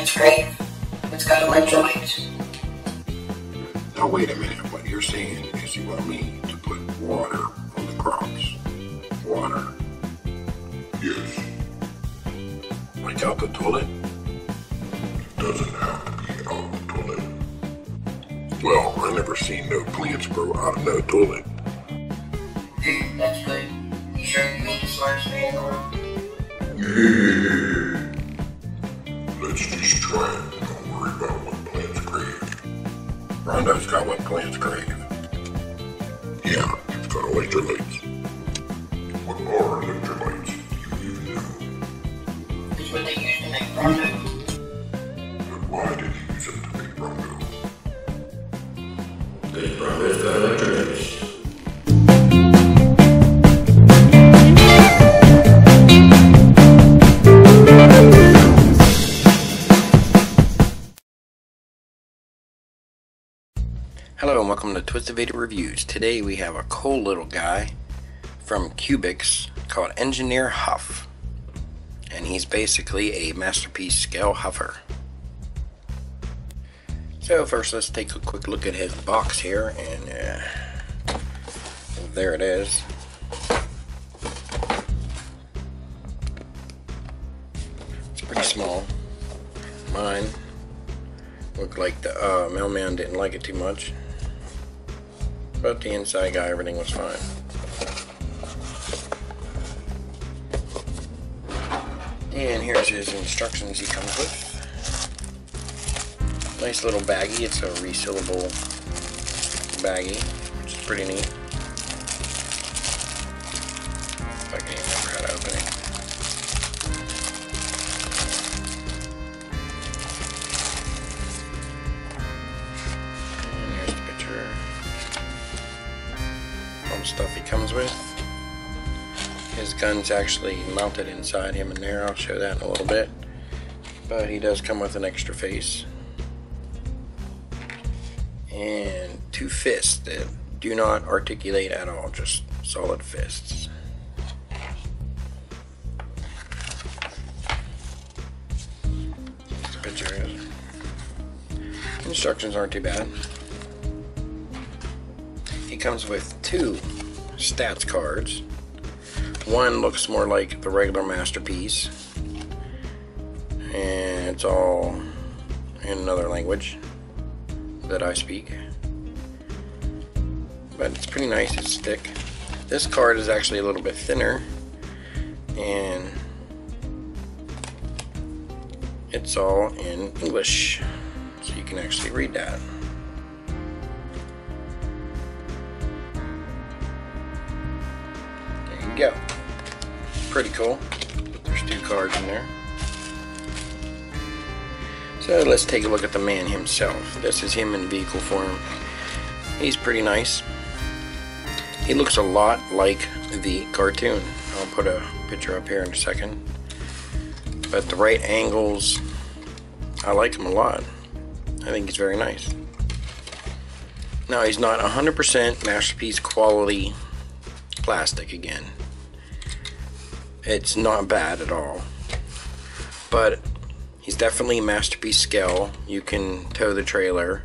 plant's grave. It's got electrolytes. Now wait a minute, what you're saying is you want me to put water on the crops. Water. Yes. Like out the toilet? It doesn't have to be out the toilet. Well, I never seen no plants grow out of no toilet. Dude, that's good. You sure you ain't the smartest man in the world? Let's just try it. Don't worry about what plants crave. Rondo's got what plants crave. Yeah, it's got electrolytes. What are electrolytes? Do you even know? It's what they use to make Rondo. But why did he use it to make Rondo? Because Rondo's got electrolytes. Hello and welcome to Twisted Vader Reviews. Today we have a cool little guy from Cubex called Engineer Huff. And he's basically a Masterpeice scale huffer. So first let's take a quick look at his box here, and there it is. It's pretty small. Mine looked like the mailman didn't like it too much. But the inside guy, everything was fine. And here's his instructions he comes with. Nice little baggie. It's a resealable baggie, which is pretty neat. If I can even remember how to open it. And here's the picture. Stuff he comes with. His gun's actually mounted inside him in there. I'll show that in a little bit. But he does come with an extra face. And 2 fists that do not articulate at all, just solid fists. Here's the picture. Instructions aren't too bad. He comes with 2 stats cards. One looks more like the regular Masterpeice, and it's all in another language that I speak, but it's pretty nice. It's thick. This card is actually a little bit thinner, and it's all in English, so you can actually read that. Go. Pretty cool. There's 2 cards in there. So let's take a look at the man himself. This is him in vehicle form. He's pretty nice. He looks a lot like the cartoon. I'll put a picture up here in a second. But the right angles, I like him a lot. I think he's very nice. Now he's not 100% Masterpeice quality plastic again. It's not bad at all, but he's definitely Masterpeice scale. You can tow the trailer,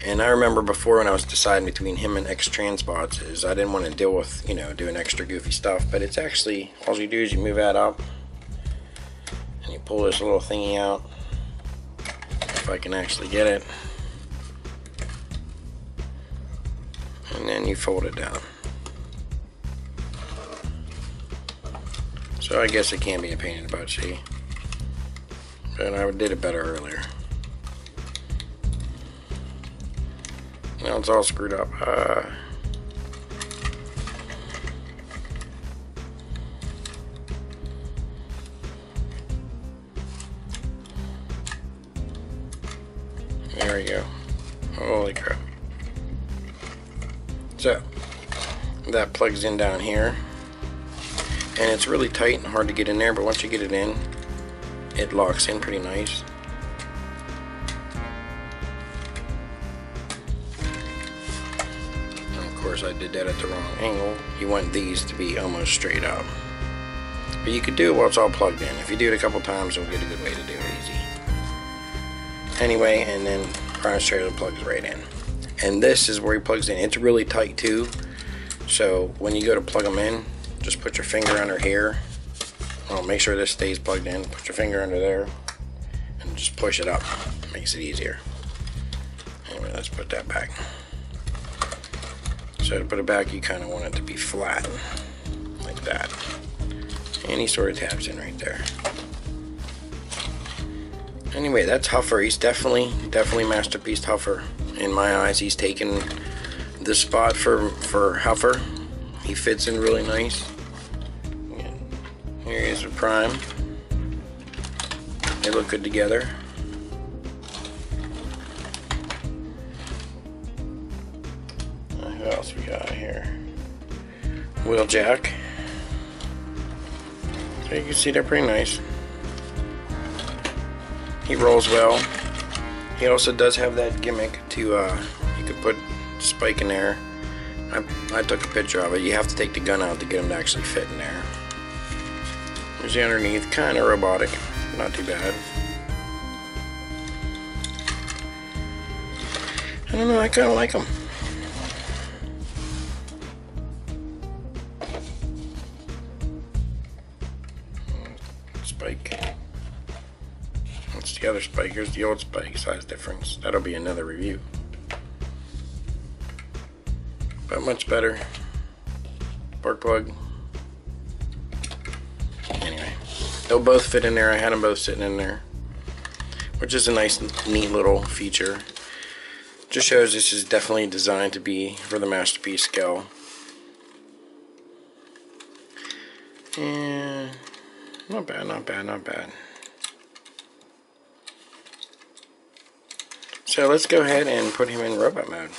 and I remember before when I was deciding between him and X-Transbots is I didn't want to deal with, you know, doing extra goofy stuff, but it's actually, all you do is you move that up and you pull this little thingy out, if I can actually get it, and then you fold it down. So I guess it can be a pain in the butt, see? But I did it better earlier. Now it's all screwed up. There we go. Holy crap. So, that plugs in down here. And it's really tight and hard to get in there, but once you get it in, it locks in pretty nice. And of course I did that at the wrong angle. You want these to be almost straight up. But you could do it while it's all plugged in. If you do it a couple times, you'll get a good way to do it easy. anyway, and then Chronos Trailer plugs right in. And this is where he plugs in. It's really tight too, so when you go to plug them in, just put your finger under here. Well, make sure this stays plugged in. Put your finger under there and just push it up. Makes it easier. Anyway, let's put that back. So to put it back, you kind of want it to be flat, like that. And he sort of taps in right there. Anyway, that's Huffer. He's definitely Masterpeice Huffer. In my eyes, he's taken the spot for Huffer. He fits in really nice. Here he is with Prime. They look good together. Who else we got here? Wheeljack. So you can see they're pretty nice. He rolls well. He also does have that gimmick to, you could put spike in there. I took a picture of it. You have to take the gun out to get him to actually fit in there. There's the underneath, kind of robotic, not too bad. I don't know, I kind of like him. Spike. That's the other spike. Here's the old spike, size difference. That'll be another review. But much better. Spark plug. Anyway, they'll both fit in there. I had them both sitting in there, which is a nice, neat little feature. Just shows this is definitely designed to be for the Masterpeice scale. And not bad, not bad, not bad. So let's go ahead and put him in robot mode.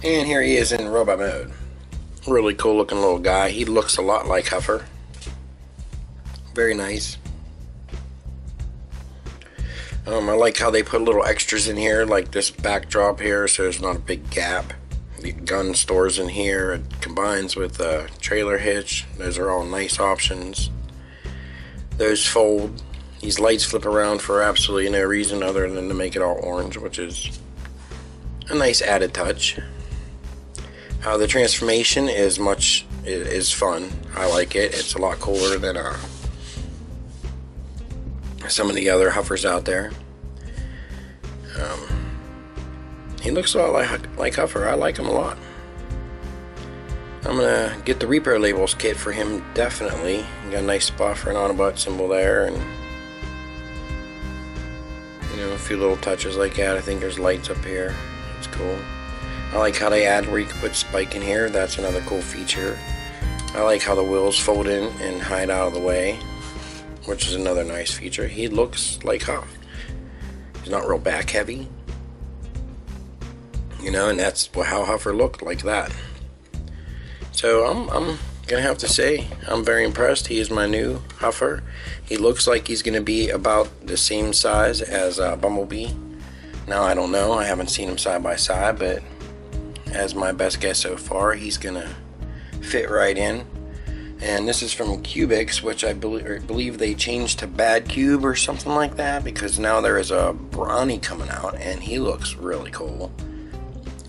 And here he is in robot mode. Really cool looking little guy. He looks a lot like Huffer. Very nice. I like how they put little extras in here, like this backdrop here, so there's not a big gap. The gun stores in here. It combines with a trailer hitch. Those are all nice options. Those fold. These lights flip around for absolutely no reason other than to make it all orange, which is a nice added touch. The transformation is fun. I like it. It's a lot cooler than some of the other Huffers out there. He looks a lot like Huffer. I like him a lot. I'm gonna get the Repro Labels kit for him, definitely. Got a nice spot for an Autobot symbol there, and a few little touches like that. I think there's lights up here. It's cool. I like how they add where you can put spike in here. That's another cool feature. I like how the wheels fold in and hide out of the way, which is another nice feature. He looks like Huff. He's not real back heavy, and that's how Huffer looked, like that. So I'm gonna have to say I'm very impressed. He is my new Huffer. He looks like he's gonna be about the same size as Bumblebee. Now I don't know. I haven't seen him side by side, but as my best guess so far, he's gonna fit right in. And this is from Cubex, which I believe they changed to Bad Cube or something like that, because now there is a Brawny coming out, and he looks really cool.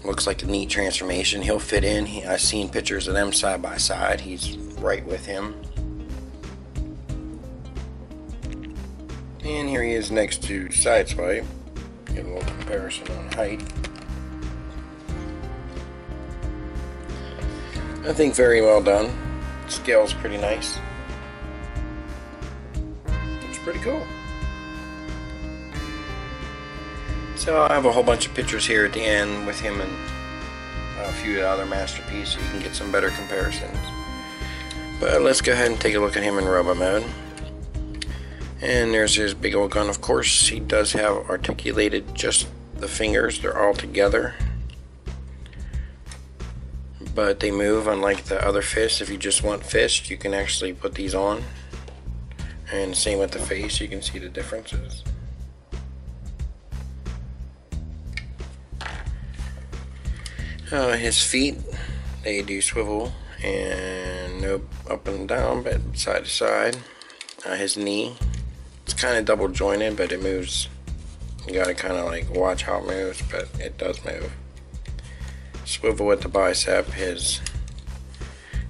Looks like a neat transformation. He'll fit in. I've seen pictures of them side by side. He's right with him. And here he is next to Sideswipe. Get a little comparison on height. I think very well done. Scale's pretty nice. Looks pretty cool. So I have a whole bunch of pictures here at the end with him and a few other Masterpeice, so you can get some better comparisons. But let's go ahead and take a look at him in robot mode. And there's his big old gun. Of course, he does have articulated just the fingers. They're all together, but they move unlike the other fists. If you just want fists, you can actually put these on. And same with the face, you can see the differences. His feet, they do swivel and no up and down, but side to side. His knee, it's kind of double jointed, but it moves. You gotta kind of like watch how it moves, but it does move. Swivel with the bicep. His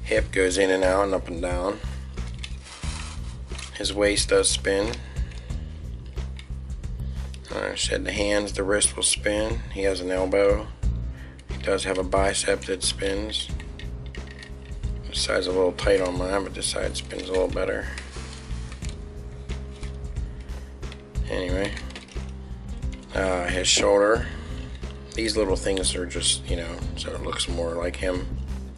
hip goes in and out and up and down. His waist does spin. Said the hands, the wrist will spin. He has an elbow. He does have a bicep that spins. This side's a little tight on mine, but this side spins a little better. Anyway, his shoulder. These little things are just, so it looks more like him,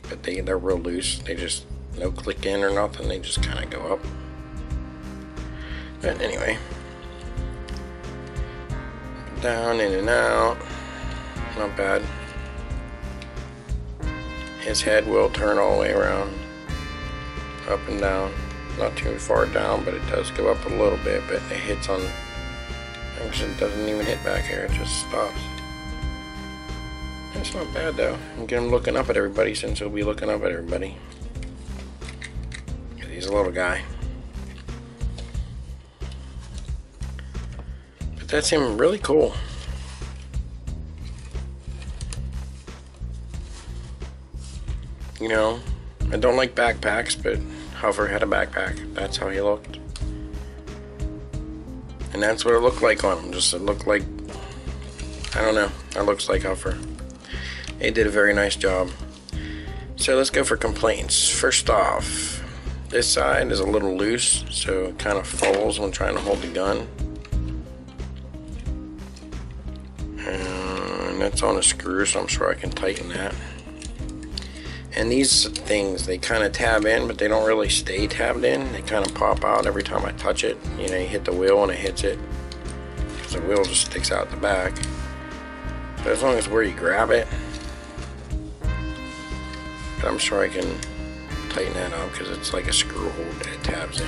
but they're real loose. They just no click in or nothing. They just kind of go up. But anyway, down, in and out, not bad. His head will turn all the way around, up and down, not too far down, but it does go up a little bit, but it hits on, actually it doesn't even hit back here, it just stops. It's not bad though. And get him looking up at everybody, since he'll be looking up at everybody. He's a little guy. But that's him, really cool. I don't like backpacks, but Huffer had a backpack. That's how he looked. And that's what it looked like on him. It looked like, I don't know, it looks like Huffer. They did a very nice job. So let's go for complaints. First off, this side is a little loose, so it kind of folds when trying to hold the gun. And that's on a screw, so I'm sure I can tighten that. And these things, they kind of tab in, but they don't really stay tabbed in. They kind of pop out every time I touch it. You hit the wheel and it hits it, because the wheel just sticks out the back. But as long as where you grab it, but I'm sure I can tighten that up because it's like a screw hole that it tabs in.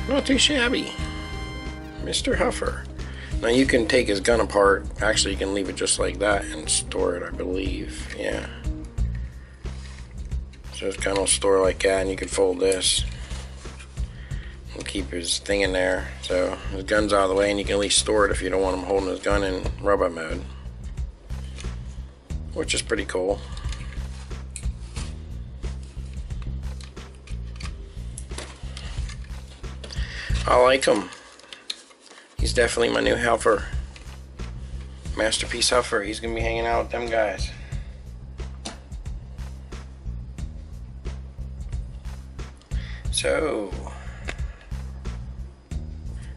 Not too shabby. Mr. Huffer. Now you can take his gun apart. Actually, you can leave it just like that and store it, I believe. Yeah. So it's kind of store like that, and you can fold this and keep his thing in there. So his gun's out of the way, and you can at least store it if you don't want him holding his gun in robot mode, which is pretty cool. I like him. He's definitely my new helper. Masterpeice Huffer. He's gonna be hanging out with them guys. So,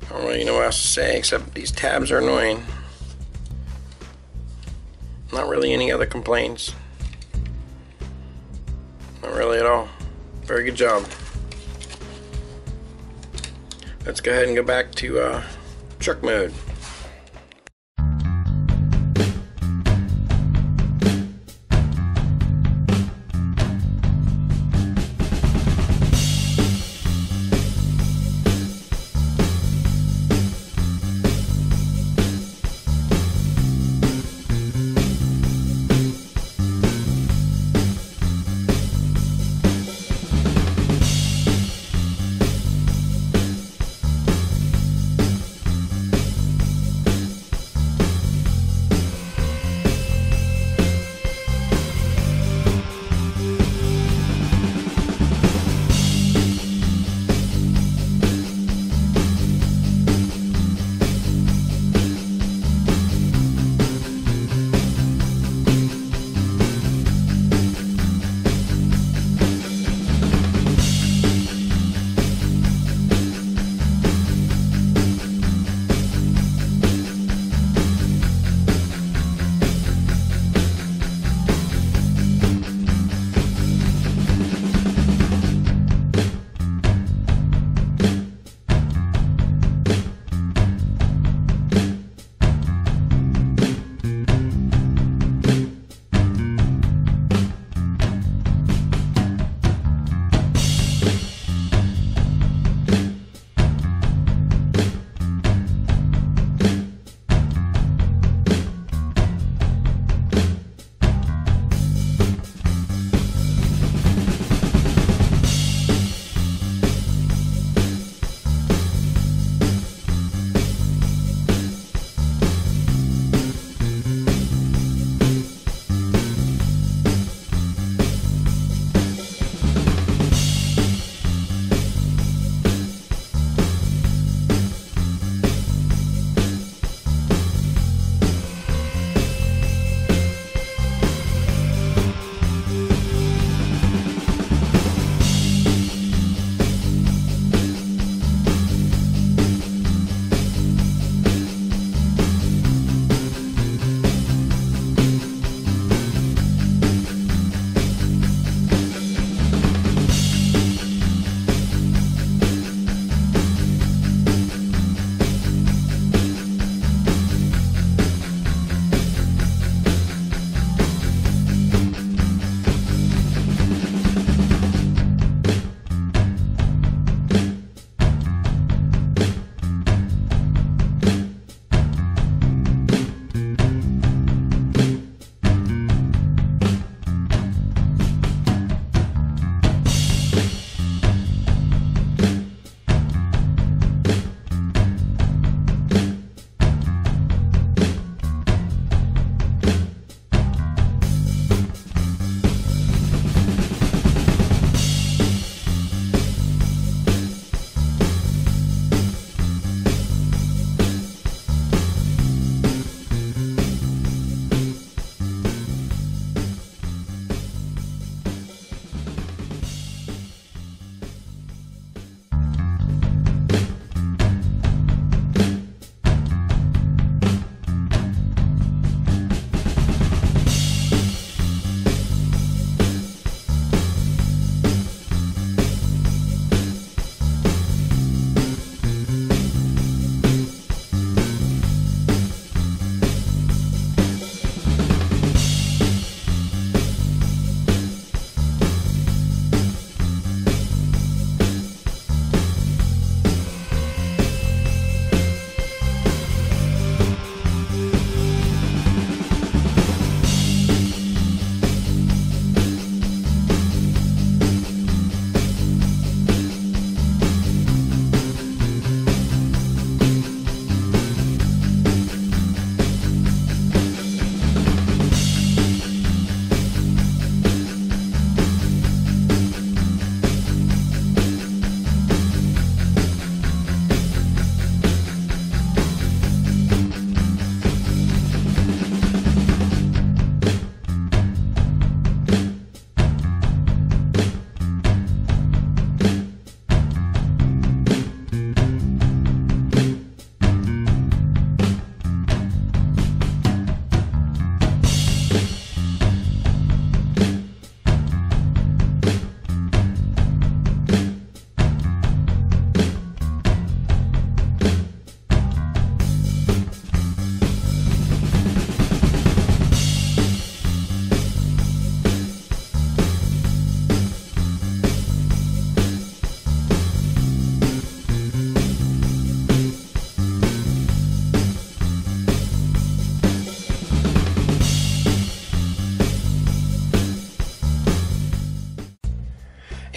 I don't really know what else to say except these tabs are annoying. Not really any other complaints. Not really at all. Very good job. Let's go ahead and go back to truck mode.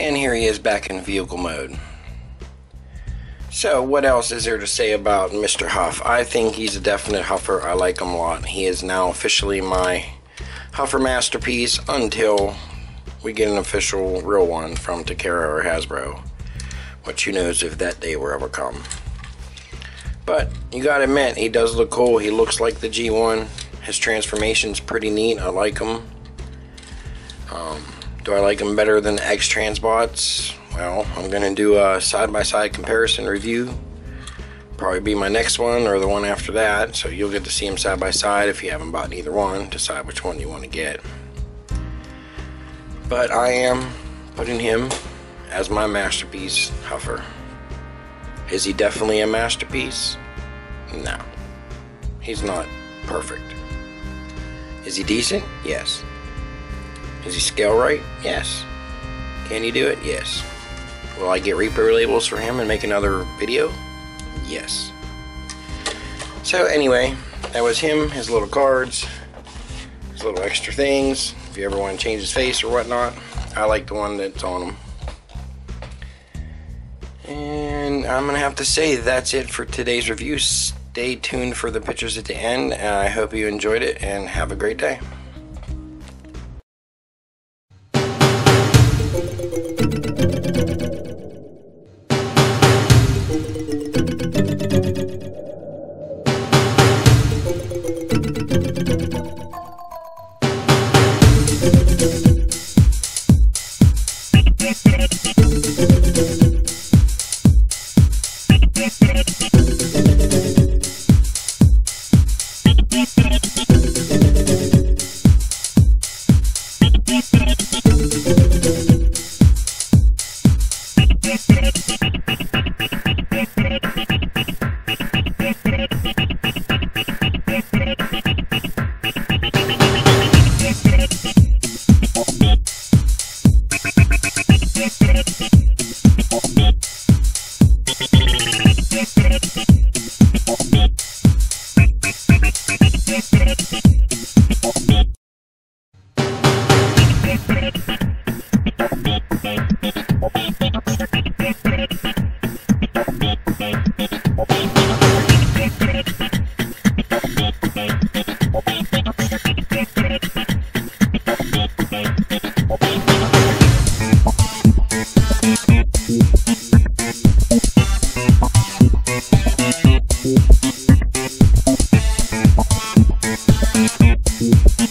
And here he is back in vehicle mode. So what else is there to say about Mr. Huff? I think he's a definite huffer. I like him a lot. He is now officially my huffer masterpiece until we get an official real one from Takara or Hasbro, which who knows if that day will ever come. But you gotta admit, he does look cool. He looks like the G1. His transformation's pretty neat. I like him. Do I like him better than the X-Transbots? Well, I'm gonna do a side-by-side comparison review. Probably be my next one or the one after that. So you'll get to see them side by side if you haven't bought either one. Decide which one you want to get. But I am putting him as my masterpiece huffer. Is he definitely a masterpiece? No. He's not perfect. Is he decent? Yes. Is he scale right? Yes. Can he do it? Yes. Will I get Reaper labels for him and make another video? Yes. So anyway, that was him, his little cards, his little extra things. If you ever want to change his face or whatnot, I like the one that's on him. And I'm gonna have to say that's it for today's review. Stay tuned for the pictures at the end. I hope you enjoyed it and have a great day. Thank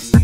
you.